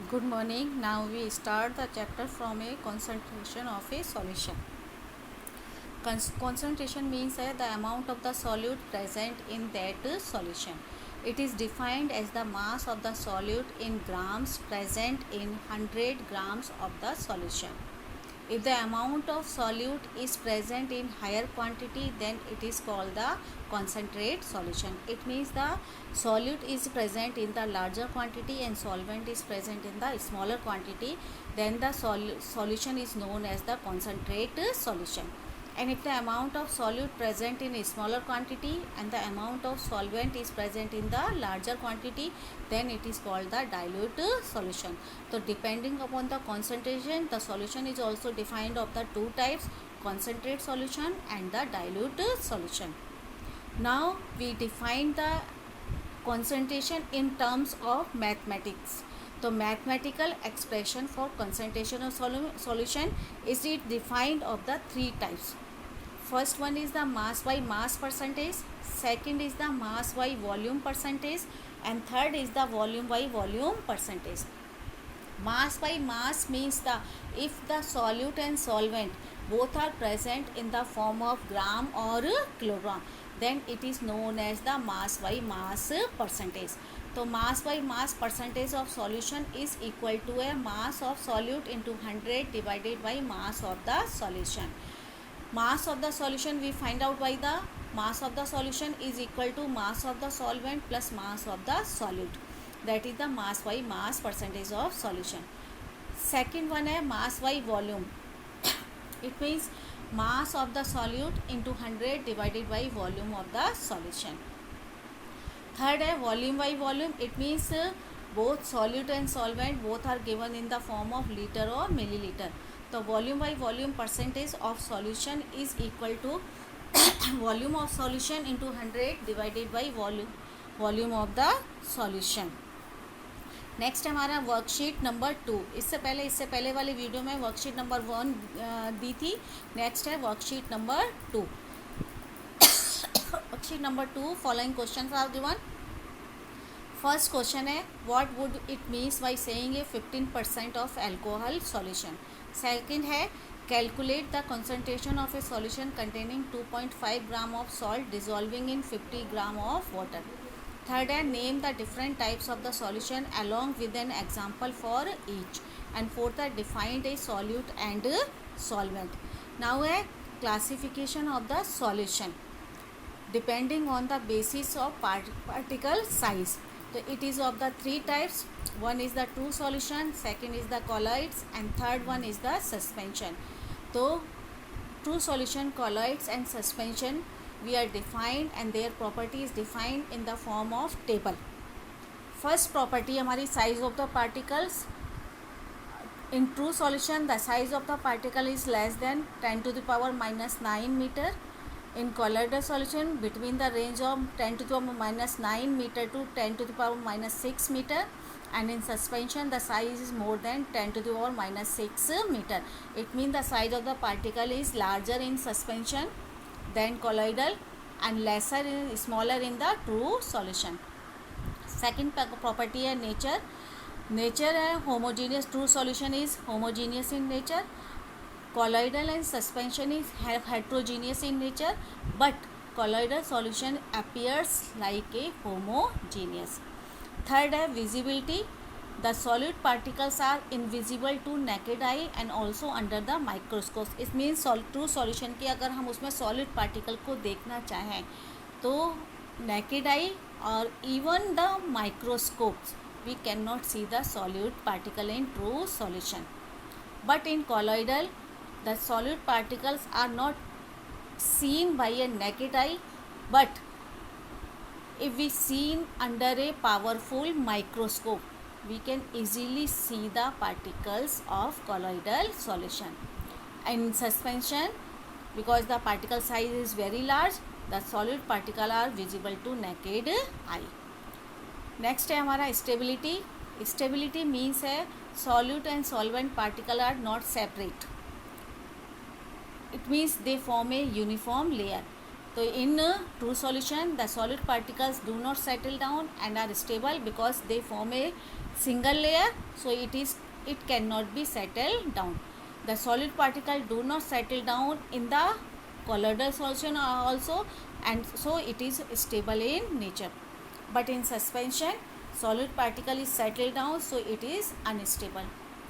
Good morning. Now we start the chapter from a concentration of a solution. Concentration means the amount of the solute present in that solution. It is defined as the mass of the solute in grams present in 100 grams of the solution. If the amount of solute is present in higher quantity, then it is called the concentrate solution. It means the solute is present in the larger quantity and solvent is present in the smaller quantity, then the solution is known as the concentrate solution. And if the amount of solute present in a smaller quantity and the amount of solvent is present in the larger quantity, then it is called the dilute solution. So depending upon the concentration, the solution is also defined of the two types, concentrate solution and the dilute solution. Now we define the concentration in terms of mathematics. So mathematical expression for concentration of solution is it defined of the three types. First one is the mass by mass percentage, second is the mass by volume percentage, and third is the volume by volume percentage. Mass by mass means if the solute and solvent both are present in the form of gram or kilogram, then it is known as the mass by mass percentage. So mass by mass percentage of solution is equal to a mass of solute into 100 divided by mass of the solution. Mass of the solution we find out by the mass of the solution is equal to mass of the solvent plus mass of the solute. That is the mass by mass percentage of solution. Second one है mass by volume. It means mass of the solute into 100 divided by volume of the solution. Third है volume by volume. It means both solute and solvent both are given in the form of liter or milliliter. The volume by volume percentage of solution is equal to volume of solution into 100 divided by volume of the solution. Next हमारा worksheet number 2. इससे पहले वाली video में worksheet number 1 दी थी. Next है worksheet number 2. Worksheet number 2 following questions are given. First question है what would it means by saying a 15% of alcohol solution. Second है calculate the concentration of a solution containing 2.5 gram of salt dissolving in 50 gram of water. Third है name the different types of the solution along with an example for each. And fourth है defined a solute and solvent. Now है classification of the solution depending on the basis of particle size. So it is of the three types. One is the true solution, second is the colloids, and third one is the suspension. So true solution, colloids and suspension we are defined and their property is defined in the form of table. First property हमारी size of the particles. In true solution the size of the particle is less than 10 to the power minus 9 meter. In colloidal solution between the range of 10 to the power minus 9 meter to 10 to the power minus 6 meter, and in suspension the size is more than 10 to the power minus 6 meter. It means the size of the particle is larger in suspension than colloidal and smaller in the true solution. Second property है nature है homogeneous. True solution is homogeneous in nature. Colloidal and suspension is heterogeneous in nature, but colloidal solution appears like a homogeneous. Third है visibility. The solute particles are invisible to naked eye and also under the microscope. It means true solution की अगर हम उसमें solute particle को देखना चाहें तो naked eye और even the microscopes we cannot see the solute particle in true solution. But in colloidal the solute particles are not seen by a naked eye, but if we seen under a powerful microscope we can easily see the particles of colloidal solution. In suspension, because the particle size is very large, the solute particle are visible to naked eye. Next है हमारा stability. Stability means है solute and solvent particle are not separate. It means they form a uniform layer. तो इन true solution the solid particles do not settle down and are stable because they form a single layer, so it cannot be settled down. The solid particle do not settle down in the colloidal solution also, and so it is stable in nature. But in suspension, solid particle is settled down, so it is unstable.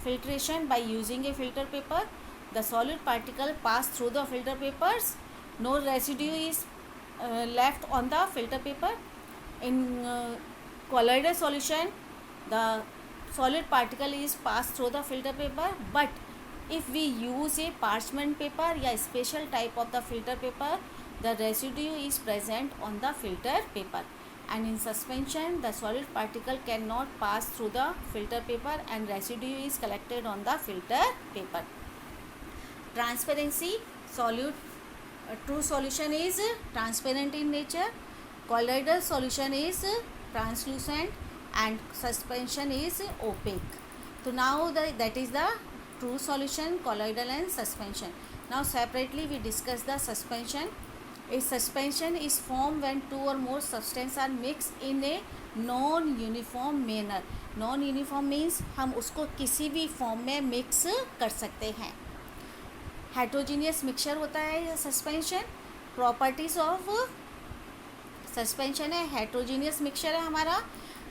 Filtration by using a filter paper. The solid particle pass through the filter papers. No residue is left on the filter paper. In colloidal solution, the solid particle is passed through the filter paper, but if we use a parchment paper या special type of the filter paper, the residue is present on the filter paper. And in suspension, the solid particle cannot pass through the filter paper and residue is collected on the filter paper. Transparency, true solution is transparent in nature, colloidal solution is translucent, and suspension is opaque. So now that is the true solution, colloidal and suspension. Now separately we discuss the suspension. A suspension is formed when two or more substances are mixed in a non-uniform manner. Non-uniform means हम उसको किसी भी form में mix कर सकते हैं. Heterogeneous mixture होता है यह सस्पेंशन. प्रॉपर्टीज ऑफ सस्पेंशन है हेट्रोजीनियस मिक्सचर है हमारा,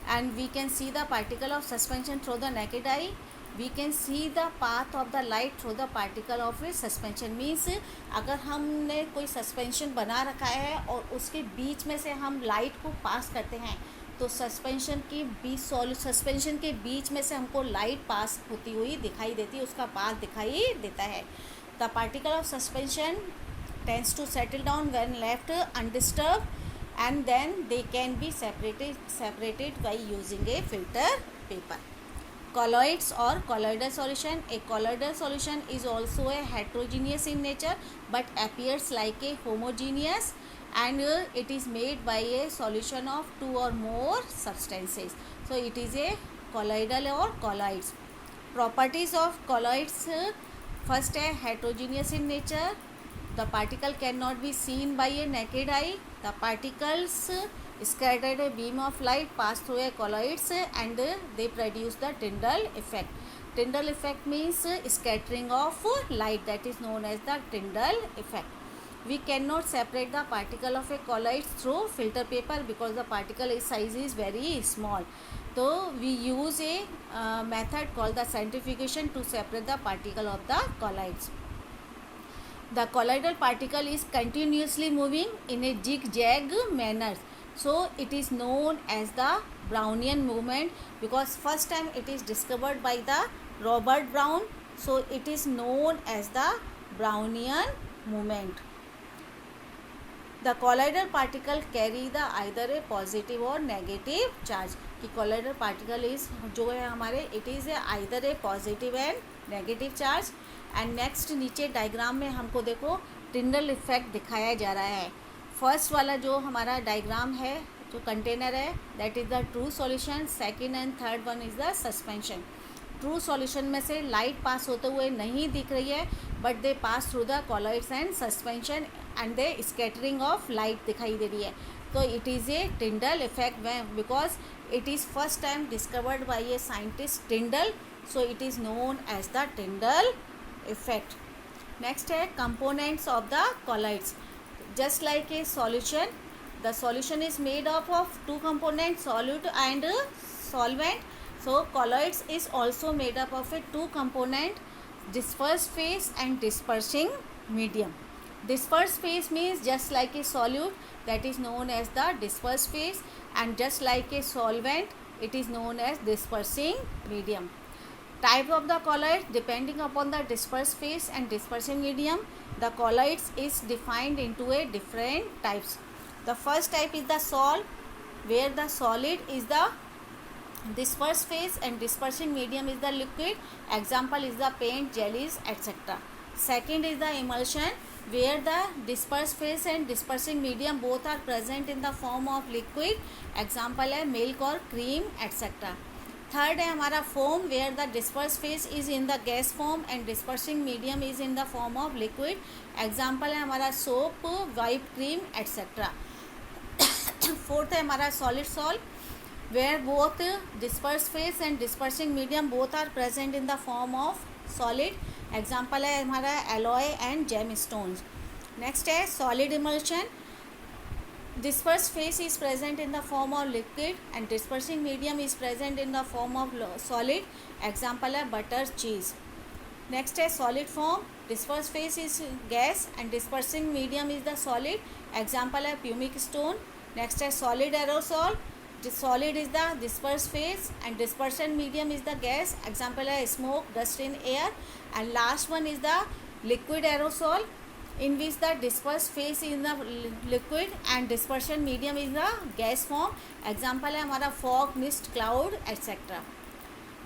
and we can see the particle of suspension through the naked eye. We can see the path of the light through the particle of a suspension. Means अगर हमने कोई suspension बना रखा है और उसके बीच में से हम लाइट को पास करते हैं, तो सस्पेंशन के बीच में से हमको लाइट पास होती हुई दिखाई देती है, उसका पाथ दिखाई देता है. The particle of suspension tends to settle down when left undisturbed, and then they can be separated by using a filter paper. Colloids or colloidal solution. A colloidal solution is also a heterogeneous in nature but appears like a homogeneous, and it is made by a solution of two or more substances. So it is a colloidal or colloids. Properties of colloids. First है heterogeneous in nature. The particle cannot be seen by a naked eye. The particles scattered a beam of light pass through a colloids and they produce the Tyndall effect. Tyndall effect means scattering of light, that is known as the Tyndall effect. We cannot separate the particle of a colloid through filter paper because the particle size is very small. So we use a method called the centrifugation to separate the particle of the colloids. The colloidal particle is continuously moving in a zigzag manner, so it is known as the Brownian movement because first time it is discovered by the Robert Brown, so it is known as the Brownian movement. The colloidal particle carry the either a positive or negative charge. कि colloidal particle is जो है हमारे it is either a positive and negative charge. And next नीचे diagram में हमको देखो Tyndall effect दिखाया जा रहा है. फर्स्ट वाला जो हमारा डायग्राम है जो कंटेनर है that is the true solution. Second and third one is the suspension. True solution में से लाइट पास होते हुए नहीं दिख रही है but they pass through the colloids and suspension and they scattering of light दिखाई दे रही है. तो it is a Tyndall effect because it is first time discovered by a scientist Tyndall, so it is known as the Tyndall effect. Next है components of the colloids. Just like a solution, the solution is made up of two components, solute and solvent. So colloids is also made up of a two component, dispersed phase and dispersing medium. Dispersed phase means just like a solute, that is known as the dispersed phase, and just like a solvent it is known as dispersing medium. Type of the colloid depending upon the dispersed phase and dispersing medium, the colloids is defined into a different types. The first type is the sol, where the solid is the dispersed phase and dispersing medium is the liquid. Example is the paint, jellies, etc. Second is the emulsion, where the dispersed phase and dispersing medium both are present in the form of liquid. Example है milk or cream, etc. Third है हमारा foam, where the disperse phase is in the gas form and dispersing medium is in the form of liquid. Example है हमारा soap, whip cream etcetera. Fourth है हमारा solid salt, where both disperse phase and dispersing medium both are present in the form of solid. Example है हमारा alloy and gem stones. Next है solid emulsion, dispersed phase is present in the form of liquid and dispersing medium is present in the form of solid। example है butter, cheese। next है solid form, dispersed phase is gas and dispersing medium is the solid। example है pumic stone। next है solid aerosol, the solid is the dispersed phase and dispersion medium is the gas। example है smoke, dust in air। and last one is the liquid aerosol in which the dispersed phase is the liquid and dispersion medium is the gas form। example है हमारा fog, mist, cloud etc।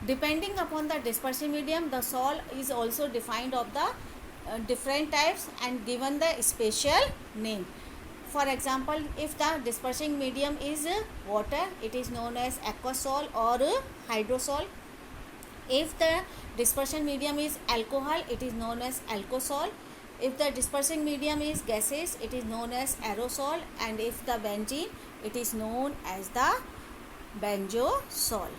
depending upon the dispersion medium the sol is also defined of the different types and given the special name। for example, if the dispersing medium is water it is known as aquasol or hydrosol। if the dispersion medium is alcohol it is known as alkosol। if the dispersing medium is gases it is known as aerosol। and if the benzene it is known as the benzosol।